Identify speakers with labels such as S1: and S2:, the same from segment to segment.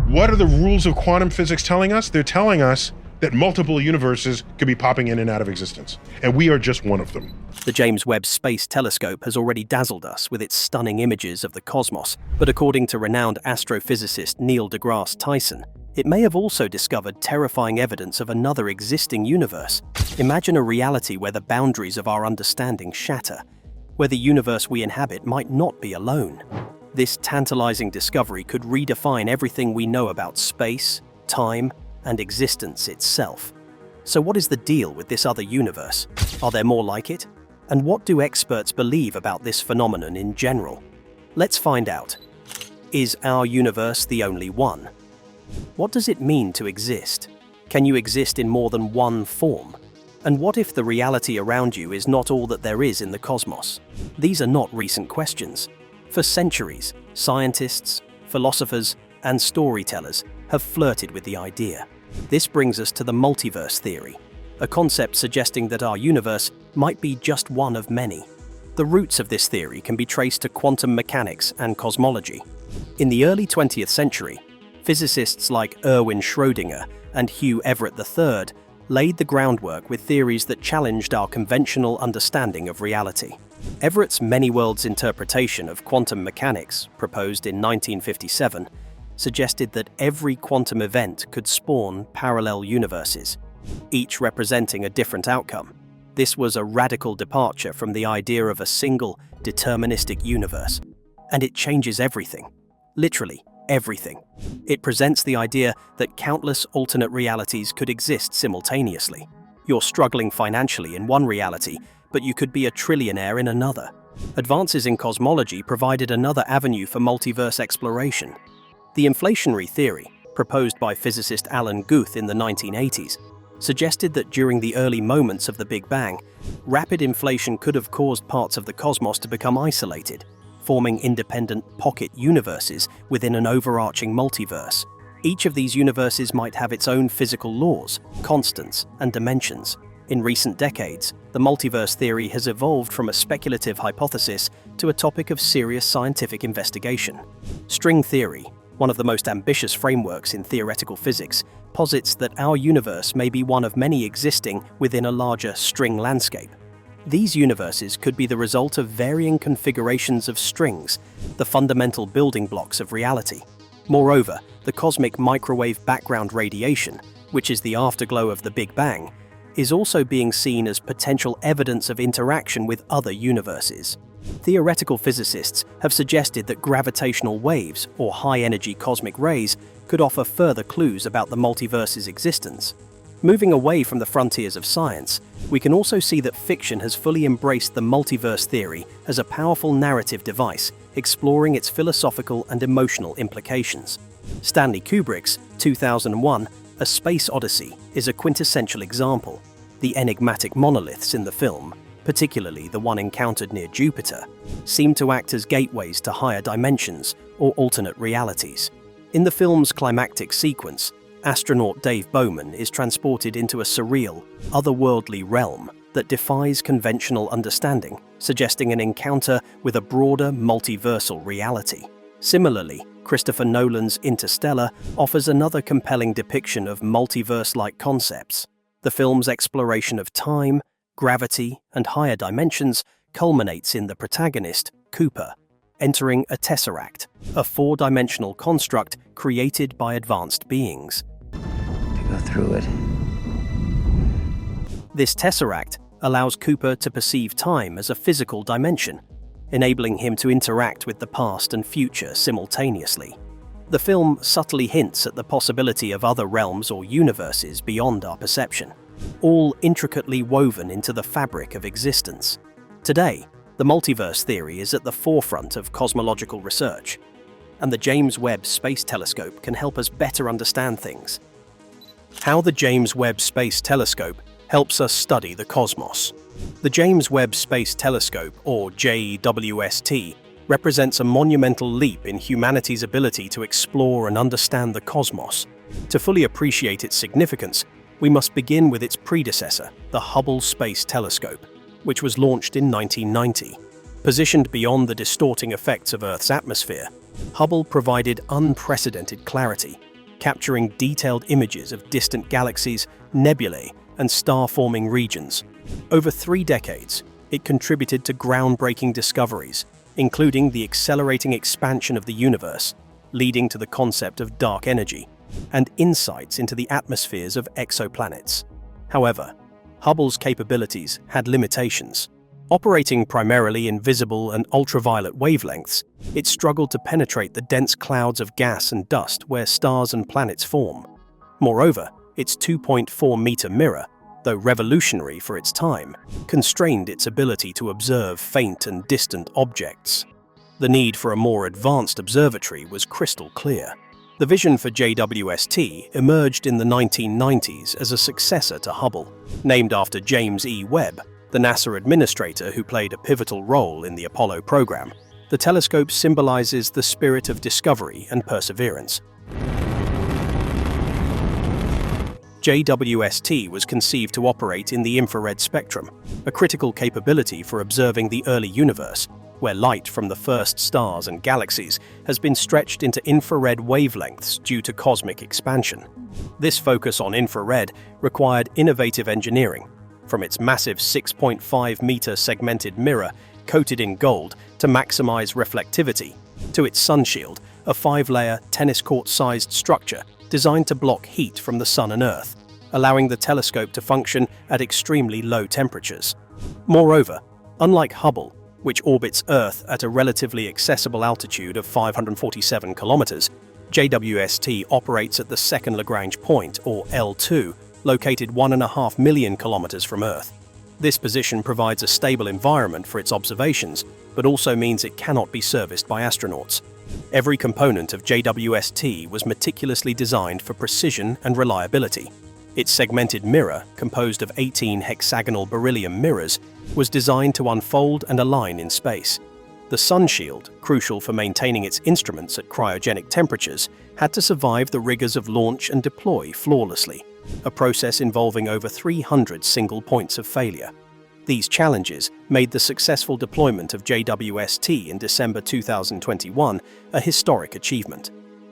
S1: What are the rules of quantum physics telling us? They're telling us that multiple universes could be popping in and out of existence, and we are just one of them.
S2: The James Webb Space Telescope has already dazzled us with its stunning images of the cosmos, but according to renowned astrophysicist Neil deGrasse Tyson, it may have also discovered terrifying evidence of another existing universe. Imagine a reality where the boundaries of our understanding shatter, where the universe we inhabit might not be alone. This tantalizing discovery could redefine everything we know about space, time, and existence itself. So what is the deal with this other universe? Are there more like it? And what do experts believe about this phenomenon in general? Let's find out. Is our universe the only one? What does it mean to exist? Can you exist in more than one form? And what if the reality around you is not all that there is in the cosmos? These are not recent questions. For centuries, scientists, philosophers, and storytellers have flirted with the idea. This brings us to the multiverse theory, a concept suggesting that our universe might be just one of many. The roots of this theory can be traced to quantum mechanics and cosmology. In the early 20th century, physicists like Erwin Schrödinger and Hugh Everett III laid the groundwork with theories that challenged our conventional understanding of reality. Everett's many worlds interpretation of quantum mechanics, proposed in 1957, suggested that every quantum event could spawn parallel universes, each representing a different outcome. This was a radical departure from the idea of a single, deterministic universe, and it changes everything. Literally, everything. It presents the idea that countless alternate realities could exist simultaneously. You're struggling financially in one reality, but you could be a trillionaire in another. Advances in cosmology provided another avenue for multiverse exploration. The inflationary theory, proposed by physicist Alan Guth in the 1980s, suggested that during the early moments of the Big Bang, rapid inflation could have caused parts of the cosmos to become isolated, forming independent pocket universes within an overarching multiverse. Each of these universes might have its own physical laws, constants, and dimensions. In recent decades, the multiverse theory has evolved from a speculative hypothesis to a topic of serious scientific investigation. String theory, one of the most ambitious frameworks in theoretical physics, posits that our universe may be one of many existing within a larger string landscape. These universes could be the result of varying configurations of strings, the fundamental building blocks of reality. Moreover, the cosmic microwave background radiation, which is the afterglow of the Big Bang, is also being seen as potential evidence of interaction with other universes. Theoretical physicists have suggested that gravitational waves, or high-energy cosmic rays, could offer further clues about the multiverse's existence. Moving away from the frontiers of science, we can also see that fiction has fully embraced the multiverse theory as a powerful narrative device, exploring its philosophical and emotional implications. Stanley Kubrick's 2001 A Space Odyssey is a quintessential example. The enigmatic monoliths in the film, particularly the one encountered near Jupiter, seem to act as gateways to higher dimensions or alternate realities. In the film's climactic sequence, astronaut Dave Bowman is transported into a surreal, otherworldly realm that defies conventional understanding, suggesting an encounter with a broader multiversal reality. Similarly, Christopher Nolan's Interstellar offers another compelling depiction of multiverse-like concepts. The film's exploration of time, gravity, and higher dimensions culminates in the protagonist, Cooper, entering a tesseract, a four-dimensional construct created by advanced beings.
S3: To go through it.
S2: This tesseract allows Cooper to perceive time as a physical dimension, enabling him to interact with the past and future simultaneously. The film subtly hints at the possibility of other realms or universes beyond our perception, all intricately woven into the fabric of existence. Today, the multiverse theory is at the forefront of cosmological research, and the James Webb Space Telescope can help us better understand things. How the James Webb Space Telescope helps us study the cosmos. The James Webb Space Telescope, or JWST, represents a monumental leap in humanity's ability to explore and understand the cosmos. To fully appreciate its significance, we must begin with its predecessor, the Hubble Space Telescope, which was launched in 1990. Positioned beyond the distorting effects of Earth's atmosphere, Hubble provided unprecedented clarity, capturing detailed images of distant galaxies, nebulae, and star-forming regions. Over 3 decades, it contributed to groundbreaking discoveries, including the accelerating expansion of the universe, leading to the concept of dark energy, and insights into the atmospheres of exoplanets. However, Hubble's capabilities had limitations. Operating primarily in visible and ultraviolet wavelengths, it struggled to penetrate the dense clouds of gas and dust where stars and planets form. Moreover, its 2.4-meter mirror, though revolutionary for its time, constrained its ability to observe faint and distant objects. The need for a more advanced observatory was crystal clear. The vision for JWST emerged in the 1990s as a successor to Hubble. Named after James E. Webb, the NASA administrator who played a pivotal role in the Apollo program, the telescope symbolizes the spirit of discovery and perseverance. JWST was conceived to operate in the infrared spectrum, a critical capability for observing the early universe, where light from the first stars and galaxies has been stretched into infrared wavelengths due to cosmic expansion. This focus on infrared required innovative engineering, from its massive 6.5-meter segmented mirror coated in gold to maximize reflectivity, to its sunshield, a 5-layer, tennis court-sized structure designed to block heat from the sun and Earth, allowing the telescope to function at extremely low temperatures. Moreover, unlike Hubble, which orbits Earth at a relatively accessible altitude of 547 kilometers, JWST operates at the second Lagrange point, or L2, located 1.5 million kilometers from Earth. This position provides a stable environment for its observations, but also means it cannot be serviced by astronauts. Every component of JWST was meticulously designed for precision and reliability. Its segmented mirror, composed of 18 hexagonal beryllium mirrors, was designed to unfold and align in space. The sunshield, crucial for maintaining its instruments at cryogenic temperatures, had to survive the rigors of launch and deploy flawlessly, a process involving over 300 single points of failure. These challenges made the successful deployment of JWST in December 2021 a historic achievement.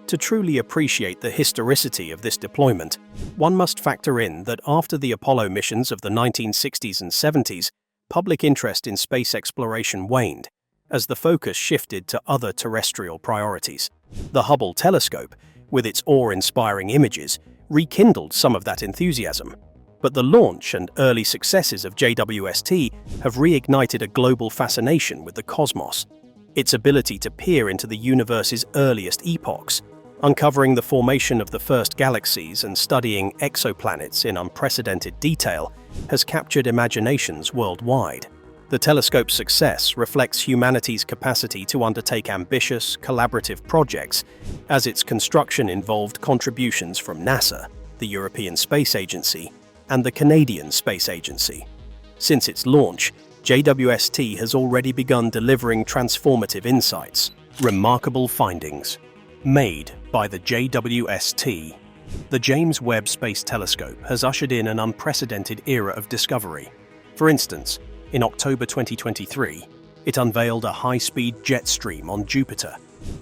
S2: To truly appreciate the historicity of this deployment, one must factor in that after the Apollo missions of the 1960s and 70s, public interest in space exploration waned, as the focus shifted to other terrestrial priorities. The Hubble telescope, with its awe-inspiring images, rekindled some of that enthusiasm. But the launch and early successes of JWST have reignited a global fascination with the cosmos. Its ability to peer into the universe's earliest epochs, uncovering the formation of the first galaxies and studying exoplanets in unprecedented detail, has captured imaginations worldwide. The telescope's success reflects humanity's capacity to undertake ambitious, collaborative projects, as its construction involved contributions from NASA, the European Space Agency, and the Canadian Space Agency. Since its launch, JWST has already begun delivering transformative insights, remarkable findings, made by the JWST. The James Webb Space Telescope has ushered in an unprecedented era of discovery. For instance, in October 2023, it unveiled a high-speed jet stream on Jupiter.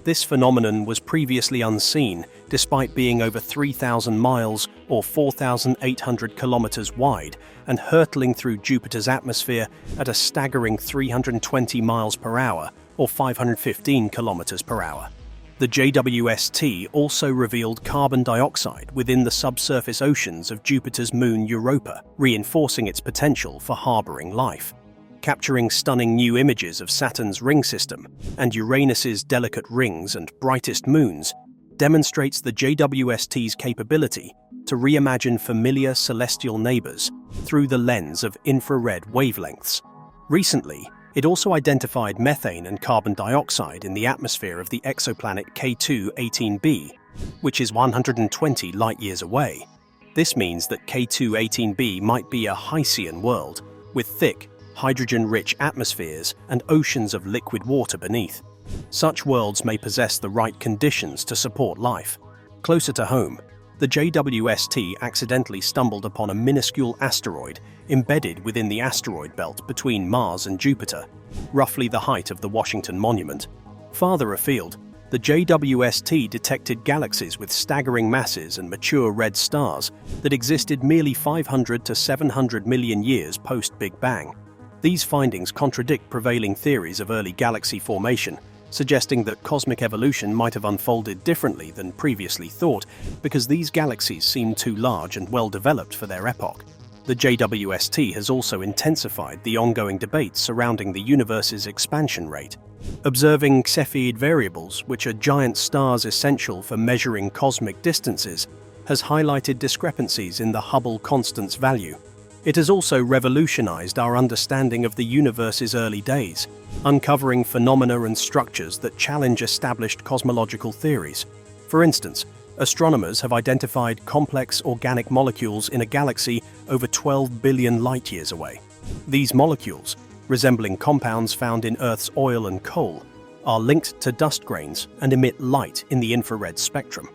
S2: This phenomenon was previously unseen, despite being over 3,000 miles or 4,800 kilometers wide and hurtling through Jupiter's atmosphere at a staggering 320 miles per hour or 515 kilometers per hour. The JWST also revealed carbon dioxide within the subsurface oceans of Jupiter's moon Europa, reinforcing its potential for harboring life. Capturing stunning new images of Saturn's ring system and Uranus's delicate rings and brightest moons demonstrates the JWST's capability to reimagine familiar celestial neighbors through the lens of infrared wavelengths. Recently, it also identified methane and carbon dioxide in the atmosphere of the exoplanet K2-18b, which is 120 light-years away. This means that K2-18b might be a Hycean world, with thick, hydrogen-rich atmospheres and oceans of liquid water beneath. Such worlds may possess the right conditions to support life. Closer to home, the JWST accidentally stumbled upon a minuscule asteroid embedded within the asteroid belt between Mars and Jupiter, roughly the height of the Washington Monument. Farther afield, the the JWST detected galaxies with staggering masses and mature red stars that existed merely 500 to 700 million years post-Big Bang. These findings contradict prevailing theories of early galaxy formation, suggesting that cosmic evolution might have unfolded differently than previously thought because these galaxies seem too large and well-developed for their epoch. The JWST has also intensified the ongoing debates surrounding the universe's expansion rate. Observing Cepheid variables, which are giant stars essential for measuring cosmic distances, has highlighted discrepancies in the Hubble constant's value. It has also revolutionized our understanding of the universe's early days, uncovering phenomena and structures that challenge established cosmological theories. For instance, astronomers have identified complex organic molecules in a galaxy over 12 billion light-years away. These molecules, resembling compounds found in Earth's oil and coal, are linked to dust grains and emit light in the infrared spectrum.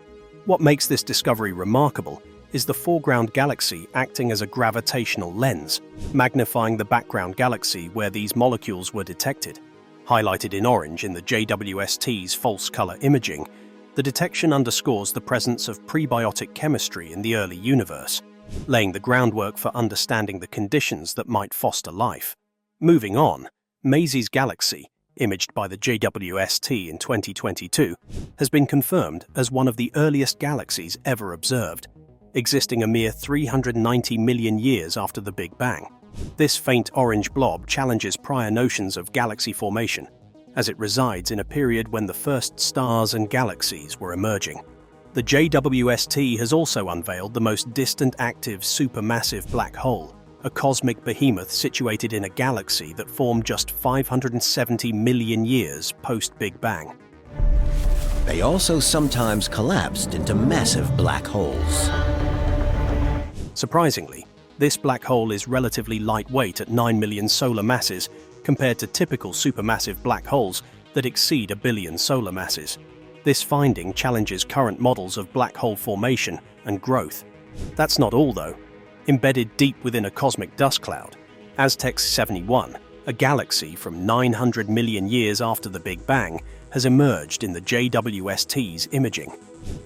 S2: What makes this discovery remarkable is the foreground galaxy acting as a gravitational lens, magnifying the background galaxy where these molecules were detected. Highlighted in orange in the JWST's false color imaging, the detection underscores the presence of prebiotic chemistry in the early universe, laying the groundwork for understanding the conditions that might foster life. Moving on, Maisie's galaxy, imaged by the JWST in 2022, has been confirmed as one of the earliest galaxies ever observed, existing a mere 390 million years after the Big Bang. This faint orange blob challenges prior notions of galaxy formation, as it resides in a period when the first stars and galaxies were emerging. The JWST has also unveiled the most distant active supermassive black hole, a cosmic behemoth situated in a galaxy that formed just 570 million years post-Big Bang.
S4: They also sometimes collapsed into massive black holes.
S2: Surprisingly, this black hole is relatively lightweight at 9 million solar masses compared to typical supermassive black holes that exceed 1 billion solar masses. This finding challenges current models of black hole formation and growth. That's not all, though. Embedded deep within a cosmic dust cloud, Aztec 71, a galaxy from 900 million years after the Big Bang, has emerged in the JWST's imaging.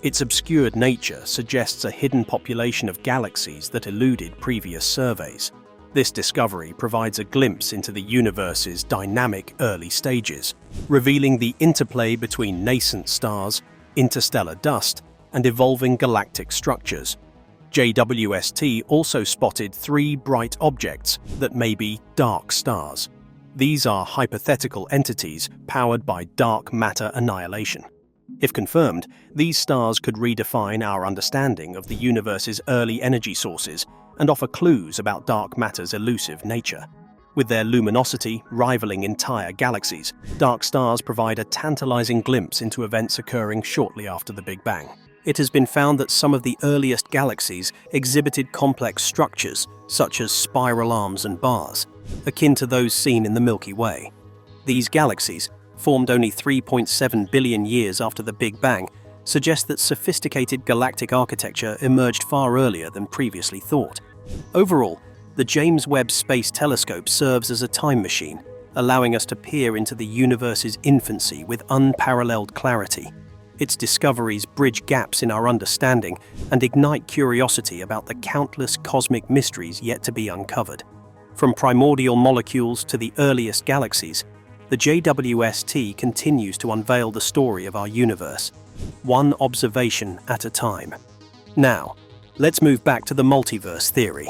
S2: Its obscured nature suggests a hidden population of galaxies that eluded previous surveys. This discovery provides a glimpse into the universe's dynamic early stages, revealing the interplay between nascent stars, interstellar dust, and evolving galactic structures. JWST also spotted 3 bright objects that may be dark stars. These are hypothetical entities powered by dark matter annihilation. If confirmed, these stars could redefine our understanding of the universe's early energy sources and offer clues about dark matter's elusive nature. With their luminosity rivaling entire galaxies, dark stars provide a tantalizing glimpse into events occurring shortly after the Big Bang. It has been found that some of the earliest galaxies exhibited complex structures, such as spiral arms and bars, akin to those seen in the Milky Way. These galaxies, formed only 3.7 billion years after the Big Bang, suggest that sophisticated galactic architecture emerged far earlier than previously thought. Overall, the James Webb Space Telescope serves as a time machine, allowing us to peer into the universe's infancy with unparalleled clarity. Its discoveries bridge gaps in our understanding and ignite curiosity about the countless cosmic mysteries yet to be uncovered. From primordial molecules to the earliest galaxies, the JWST continues to unveil the story of our universe, one observation at a time. Now, let's move back to the multiverse theory.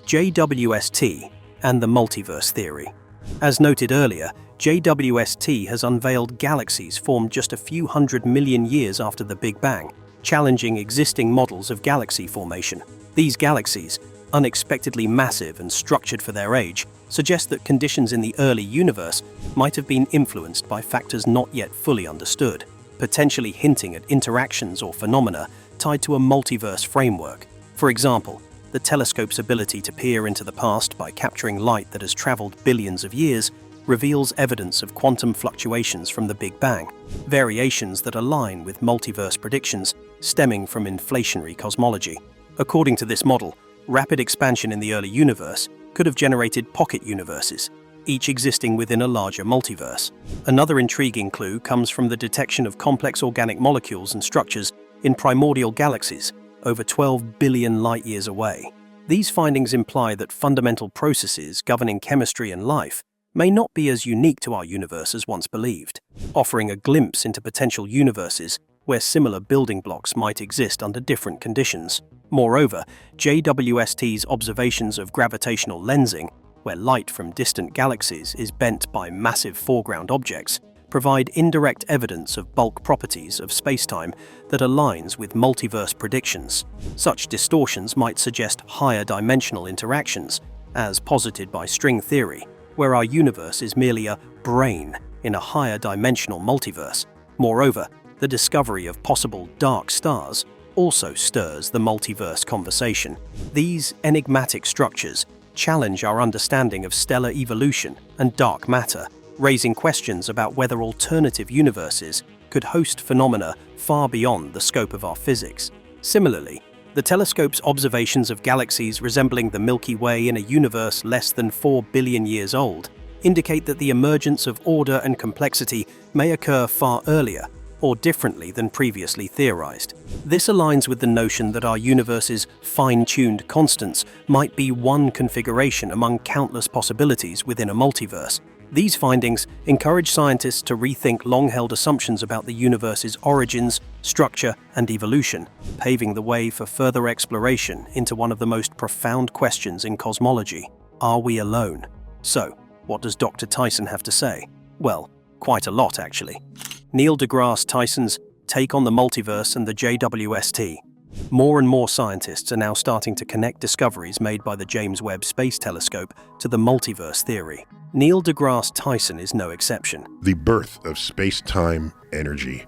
S2: JWST and the multiverse theory. As noted earlier, JWST has unveiled galaxies formed just a few hundred million years after the Big Bang, challenging existing models of galaxy formation. These galaxies, unexpectedly massive and structured for their age, suggest that conditions in the early universe might have been influenced by factors not yet fully understood, potentially hinting at interactions or phenomena tied to a multiverse framework. For example, the telescope's ability to peer into the past by capturing light that has traveled billions of years reveals evidence of quantum fluctuations from the Big Bang, variations that align with multiverse predictions stemming from inflationary cosmology. According to this model, rapid expansion in the early universe could have generated pocket universes, each existing within a larger multiverse. Another intriguing clue comes from the detection of complex organic molecules and structures in primordial galaxies over 12 billion light-years away. These findings imply that fundamental processes governing chemistry and life may not be as unique to our universe as once believed, offering a glimpse into potential universes where similar building blocks might exist under different conditions. Moreover, JWST's observations of gravitational lensing, where light from distant galaxies is bent by massive foreground objects, provide indirect evidence of bulk properties of spacetime that aligns with multiverse predictions. Such distortions might suggest higher dimensional interactions, as posited by string theory, where our universe is merely a brain in a higher dimensional multiverse. Moreover, the discovery of possible dark stars also stirs the multiverse conversation. These enigmatic structures challenge our understanding of stellar evolution and dark matter, raising questions about whether alternative universes could host phenomena far beyond the scope of our physics. Similarly, the telescope's observations of galaxies resembling the Milky Way in a universe less than 4 billion years old indicate that the emergence of order and complexity may occur far earlier or differently than previously theorized. This aligns with the notion that our universe's fine-tuned constants might be one configuration among countless possibilities within a multiverse. These findings encourage scientists to rethink long-held assumptions about the universe's origins, structure, and evolution, paving the way for further exploration into one of the most profound questions in cosmology: are we alone? So, what does Dr. Tyson have to say? Well, quite a lot, actually. Neil deGrasse Tyson's take on the multiverse and the JWST. More and more scientists are now starting to connect discoveries made by the James Webb Space Telescope to the multiverse theory. Neil deGrasse Tyson is no exception.
S1: The birth of space-time energy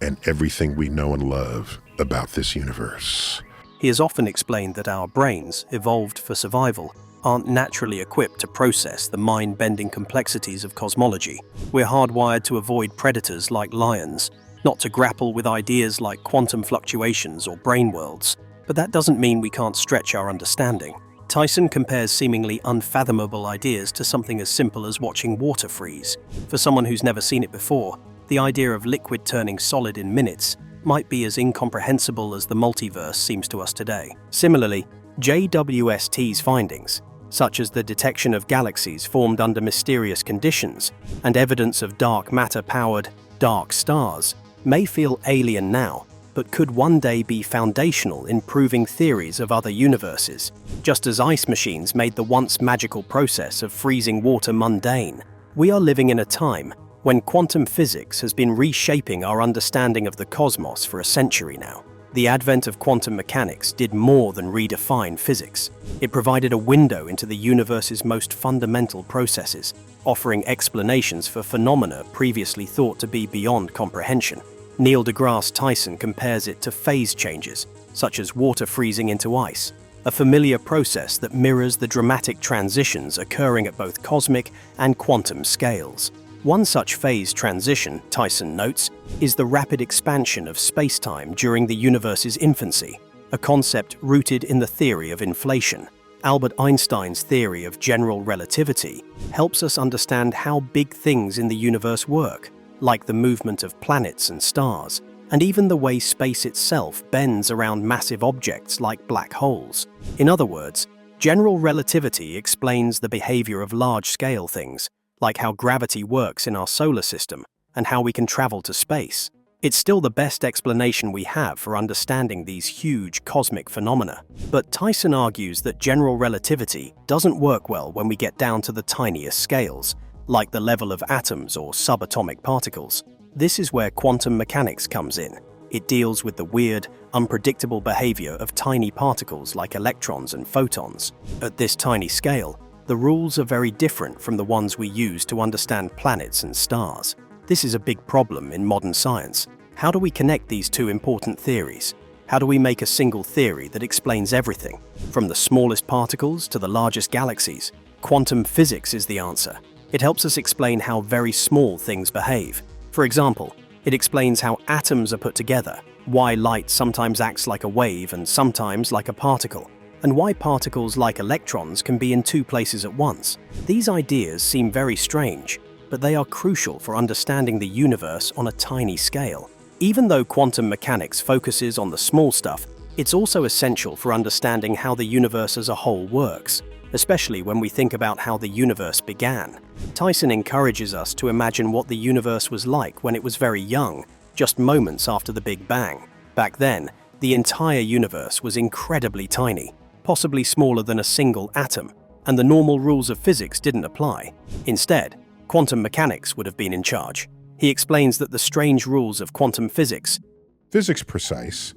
S1: and everything we know and love about this universe.
S2: He has often explained that our brains, evolved for survival, aren't naturally equipped to process the mind-bending complexities of cosmology. We're hardwired to avoid predators like lions, not to grapple with ideas like quantum fluctuations or brain worlds. But that doesn't mean we can't stretch our understanding. Tyson compares seemingly unfathomable ideas to something as simple as watching water freeze. For someone who's never seen it before, the idea of liquid turning solid in minutes might be as incomprehensible as the multiverse seems to us today. Similarly, JWST's findings, such as the detection of galaxies formed under mysterious conditions and evidence of dark matter-powered dark stars, may feel alien now, but could one day be foundational in proving theories of other universes. Just as ice machines made the once magical process of freezing water mundane, we are living in a time when quantum physics has been reshaping our understanding of the cosmos for a century now. The advent of quantum mechanics did more than redefine physics. It provided a window into the universe's most fundamental processes, offering explanations for phenomena previously thought to be beyond comprehension. Neil deGrasse Tyson compares it to phase changes, such as water freezing into ice, a familiar process that mirrors the dramatic transitions occurring at both cosmic and quantum scales. One such phase transition, Tyson notes, is the rapid expansion of spacetime during the universe's infancy, a concept rooted in the theory of inflation. Albert Einstein's theory of general relativity helps us understand how big things in the universe work, like the movement of planets and stars, and even the way space itself bends around massive objects like black holes. In other words, general relativity explains the behavior of large-scale things, like how gravity works in our solar system and how we can travel to space. It's still the best explanation we have for understanding these huge cosmic phenomena. But Tyson argues that general relativity doesn't work well when we get down to the tiniest scales, like the level of atoms or subatomic particles. This is where quantum mechanics comes in. It deals with the weird, unpredictable behavior of tiny particles like electrons and photons. At this tiny scale, the rules are very different from the ones we use to understand planets and stars. This is a big problem in modern science. How do we connect these two important theories? How do we make a single theory that explains everything, from the smallest particles to the largest galaxies? Quantum physics is the answer. It helps us explain how very small things behave. For example, it explains how atoms are put together, why light sometimes acts like a wave and sometimes like a particle, and why particles like electrons can be in two places at once. These ideas seem very strange, but they are crucial for understanding the universe on a tiny scale. Even though quantum mechanics focuses on the small stuff, it's also essential for understanding how the universe as a whole works, especially when we think about how the universe began. Tyson encourages us to imagine what the universe was like when it was very young, just moments after the Big Bang. Back then, the entire universe was incredibly tiny, possibly smaller than a single atom, and the normal rules of physics didn't apply. Instead, quantum mechanics would have been in charge. He explains that the strange rules of quantum physics
S1: precise.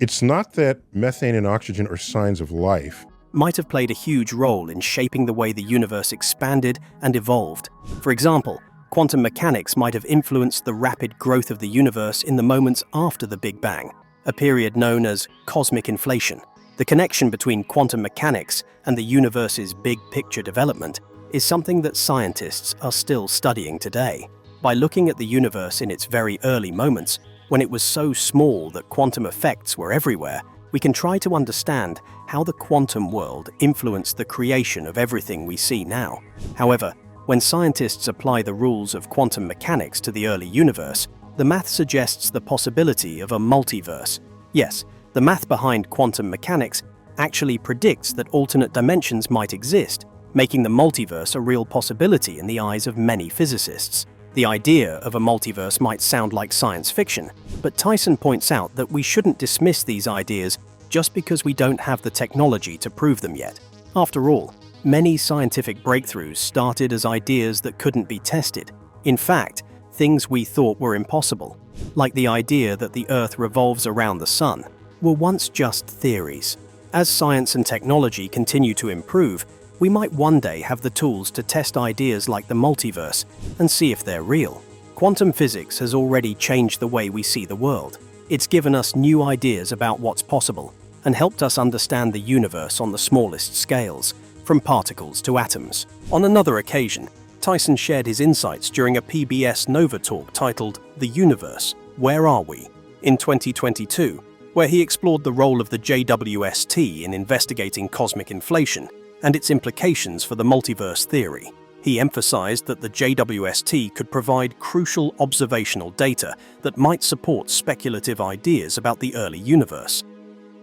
S1: It's not that methane and oxygen are signs of life.
S2: Might have played a huge role in shaping the way the universe expanded and evolved. For example, quantum mechanics might have influenced the rapid growth of the universe in the moments after the Big Bang, a period known as cosmic inflation. The connection between quantum mechanics and the universe's big picture development is something that scientists are still studying today. By looking at the universe in its very early moments, when it was so small that quantum effects were everywhere, we can try to understand how the quantum world influenced the creation of everything we see now. However, when scientists apply the rules of quantum mechanics to the early universe, the math suggests the possibility of a multiverse. Yes, the math behind quantum mechanics actually predicts that alternate dimensions might exist, making the multiverse a real possibility in the eyes of many physicists. The idea of a multiverse might sound like science fiction, but Tyson points out that we shouldn't dismiss these ideas just because we don't have the technology to prove them yet. After all, many scientific breakthroughs started as ideas that couldn't be tested. In fact, things we thought were impossible, like the idea that the Earth revolves around the Sun, were once just theories. As science and technology continue to improve, we might one day have the tools to test ideas like the multiverse and see if they're real. Quantum physics has already changed the way we see the world. It's given us new ideas about what's possible and helped us understand the universe on the smallest scales, from particles to atoms. On another occasion, Tyson shared his insights during a PBS Nova talk titled The Universe, Where Are We? In 2022, where he explored the role of the JWST in investigating cosmic inflation and its implications for the multiverse theory. He emphasized that the JWST could provide crucial observational data that might support speculative ideas about the early universe.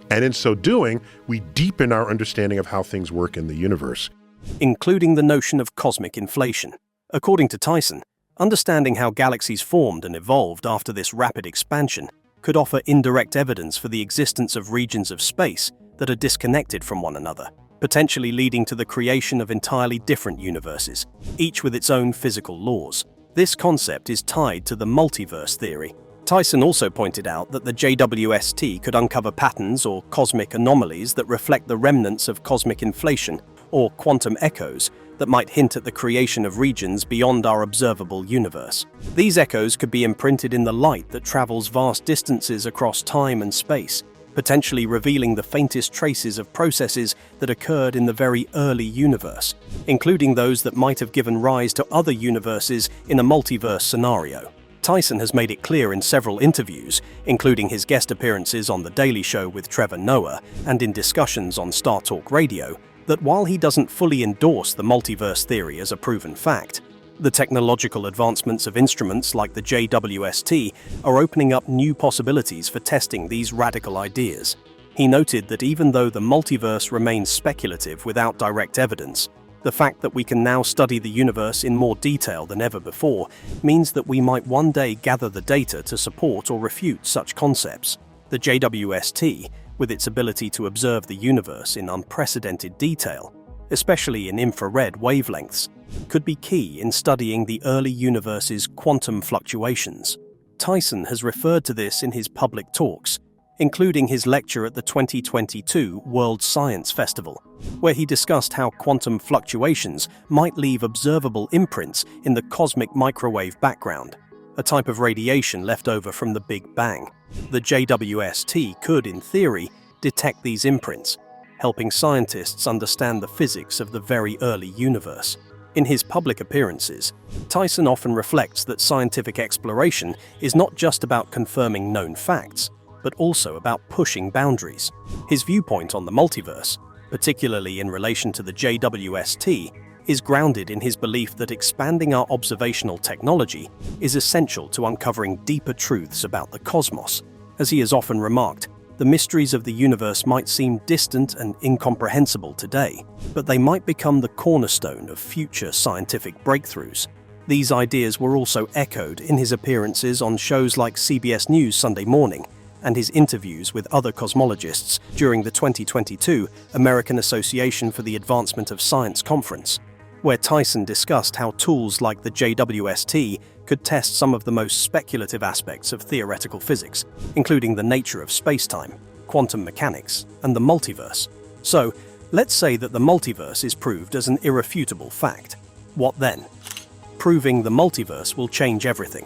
S1: And in so doing, we deepen our understanding of how things work in the universe,
S2: including the notion of cosmic inflation. According to Tyson, understanding how galaxies formed and evolved after this rapid expansion could offer indirect evidence for the existence of regions of space that are disconnected from one another, potentially leading to the creation of entirely different universes, each with its own physical laws. This concept is tied to the multiverse theory. Tyson also pointed out that the JWST could uncover patterns or cosmic anomalies that reflect the remnants of cosmic inflation or quantum echoes that might hint at the creation of regions beyond our observable universe. These echoes could be imprinted in the light that travels vast distances across time and space, potentially revealing the faintest traces of processes that occurred in the very early universe, including those that might have given rise to other universes in a multiverse scenario. Tyson has made it clear in several interviews, including his guest appearances on The Daily Show with Trevor Noah and in discussions on Star Talk Radio, that while he doesn't fully endorse the multiverse theory as a proven fact, the technological advancements of instruments like the JWST are opening up new possibilities for testing these radical ideas. He noted that even though the multiverse remains speculative without direct evidence, the fact that we can now study the universe in more detail than ever before means that we might one day gather the data to support or refute such concepts. The JWST, with its ability to observe the universe in unprecedented detail, especially in infrared wavelengths, could be key in studying the early universe's quantum fluctuations. Tyson has referred to this in his public talks, including his lecture at the 2022 World Science Festival, where he discussed how quantum fluctuations might leave observable imprints in the cosmic microwave background, a type of radiation left over from the Big Bang. The JWST could, in theory, detect these imprints, helping scientists understand the physics of the very early universe. In his public appearances, Tyson often reflects that scientific exploration is not just about confirming known facts, but also about pushing boundaries. His viewpoint on the multiverse, particularly in relation to the JWST, is grounded in his belief that expanding our observational technology is essential to uncovering deeper truths about the cosmos. As he has often remarked, the mysteries of the universe might seem distant and incomprehensible today, but they might become the cornerstone of future scientific breakthroughs. These ideas were also echoed in his appearances on shows like CBS News Sunday Morning and his interviews with other cosmologists during the 2022 American Association for the Advancement of Science conference, where Tyson discussed how tools like the JWST could test some of the most speculative aspects of theoretical physics, including the nature of spacetime, quantum mechanics, and the multiverse. So, let's say that the multiverse is proved as an irrefutable fact. What then? Proving the multiverse will change everything.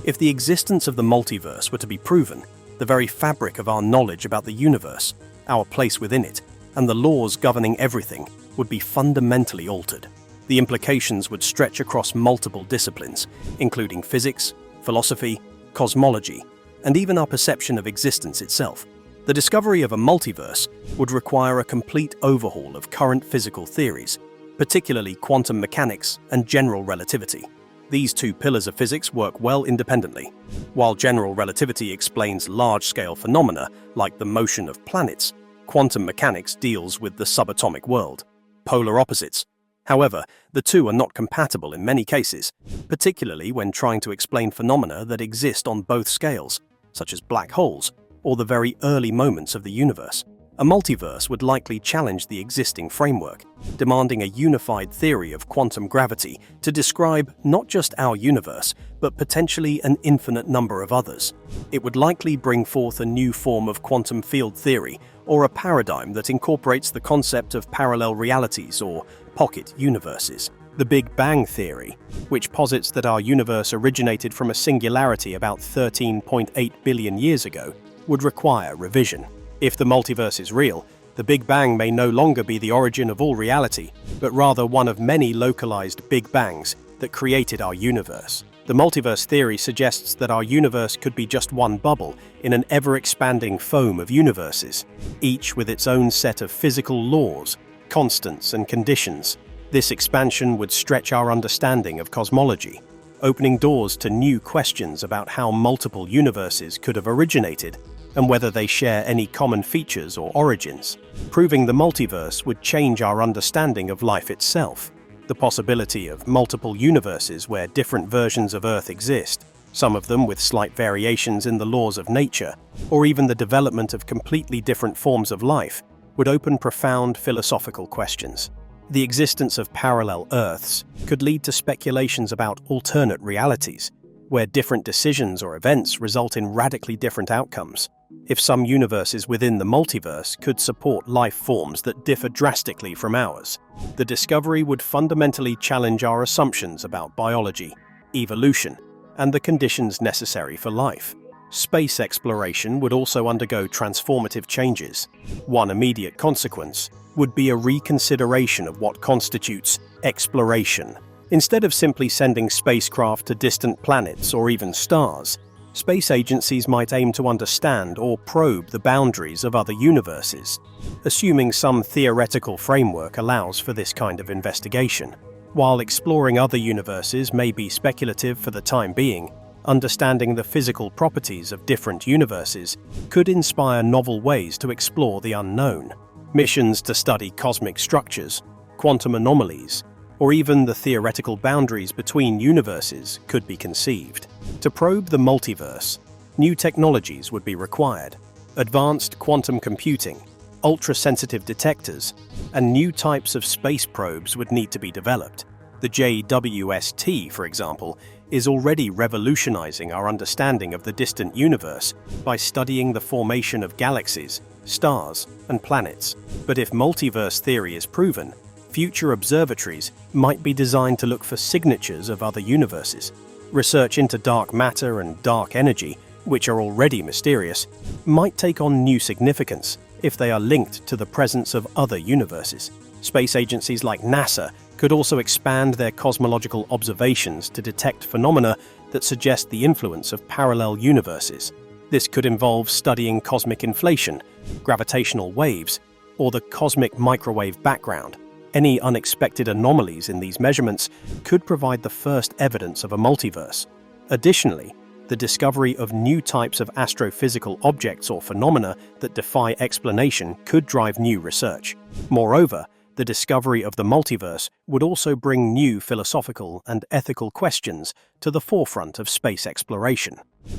S2: If the existence of the multiverse were to be proven, the very fabric of our knowledge about the universe, our place within it, and the laws governing everything would be fundamentally altered. The implications would stretch across multiple disciplines, including physics, philosophy, cosmology, and even our perception of existence itself. The discovery of a multiverse would require a complete overhaul of current physical theories, particularly quantum mechanics and general relativity. These two pillars of physics work well independently. While general relativity explains large-scale phenomena like the motion of planets, quantum mechanics deals with the subatomic world, polar opposites. However, the two are not compatible in many cases, particularly when trying to explain phenomena that exist on both scales, such as black holes or the very early moments of the universe. A multiverse would likely challenge the existing framework, demanding a unified theory of quantum gravity to describe not just our universe, but potentially an infinite number of others. It would likely bring forth a new form of quantum field theory, or a paradigm that incorporates the concept of parallel realities or pocket universes. The Big Bang theory, which posits that our universe originated from a singularity about 13.8 billion years ago, would require revision. If the multiverse is real, the Big Bang may no longer be the origin of all reality, but rather one of many localized Big Bangs that created our universe. The multiverse theory suggests that our universe could be just one bubble in an ever-expanding foam of universes, each with its own set of physical laws, constants, and conditions. This expansion would stretch our understanding of cosmology, opening doors to new questions about how multiple universes could have originated and whether they share any common features or origins. Proving the multiverse would change our understanding of life itself. The possibility of multiple universes where different versions of Earth exist, some of them with slight variations in the laws of nature, or even the development of completely different forms of life, would open profound philosophical questions. The existence of parallel Earths could lead to speculations about alternate realities, where different decisions or events result in radically different outcomes. If some universes within the multiverse could support life forms that differ drastically from ours, the discovery would fundamentally challenge our assumptions about biology, evolution, and the conditions necessary for life. Space exploration would also undergo transformative changes. One immediate consequence would be a reconsideration of what constitutes exploration. Instead of simply sending spacecraft to distant planets or even stars, space agencies might aim to understand or probe the boundaries of other universes, assuming some theoretical framework allows for this kind of investigation. While exploring other universes may be speculative for the time being, understanding the physical properties of different universes could inspire novel ways to explore the unknown. Missions to study cosmic structures, quantum anomalies, or even the theoretical boundaries between universes could be conceived. To probe the multiverse, new technologies would be required. Advanced quantum computing, ultra-sensitive detectors, and new types of space probes would need to be developed. The JWST, for example, is already revolutionizing our understanding of the distant universe by studying the formation of galaxies, stars, and planets. But if multiverse theory is proven, future observatories might be designed to look for signatures of other universes. Research into dark matter and dark energy, which are already mysterious, might take on new significance if they are linked to the presence of other universes. Space agencies like NASA could also expand their cosmological observations to detect phenomena that suggest the influence of parallel universes. This could involve studying cosmic inflation, gravitational waves, or the cosmic microwave background. Any unexpected anomalies in these measurements could provide the first evidence of a multiverse. Additionally, the discovery of new types of astrophysical objects or phenomena that defy explanation could drive new research. Moreover, the discovery of the multiverse would also bring new philosophical and ethical questions to the forefront of space exploration.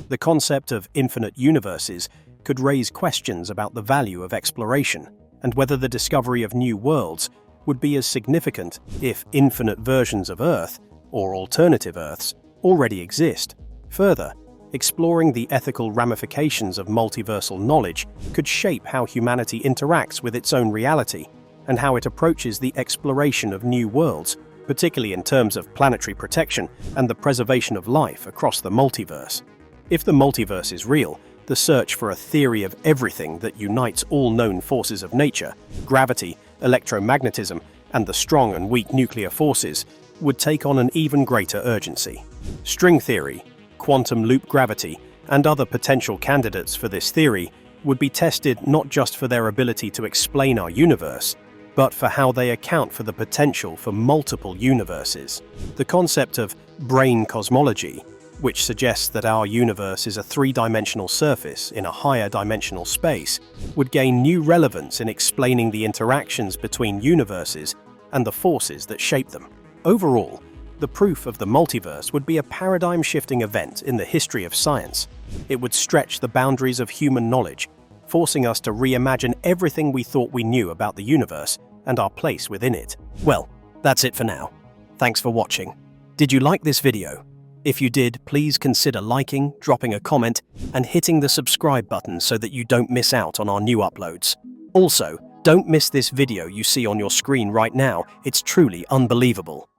S2: The concept of infinite universes could raise questions about the value of exploration and whether the discovery of new worlds would be as significant if infinite versions of Earth, or alternative Earths, already exist. Further, exploring the ethical ramifications of multiversal knowledge could shape how humanity interacts with its own reality and how it approaches the exploration of new worlds, particularly in terms of planetary protection and the preservation of life across the multiverse. If the multiverse is real, the search for a theory of everything that unites all known forces of nature, gravity, electromagnetism, and the strong and weak nuclear forces, would take on an even greater urgency. String theory, quantum loop gravity, and other potential candidates for this theory would be tested not just for their ability to explain our universe, but for how they account for the potential for multiple universes. The concept of brain cosmology, which suggests that our universe is a three-dimensional surface in a higher dimensional space, would gain new relevance in explaining the interactions between universes and the forces that shape them. Overall, the proof of the multiverse would be a paradigm-shifting event in the history of science. It would stretch the boundaries of human knowledge, forcing us to reimagine everything we thought we knew about the universe and our place within it. Well, that's it for now. Thanks for watching. Did you like this video? If you did, please consider liking, dropping a comment, and hitting the subscribe button so that you don't miss out on our new uploads. Also, don't miss this video you see on your screen right now. It's truly unbelievable.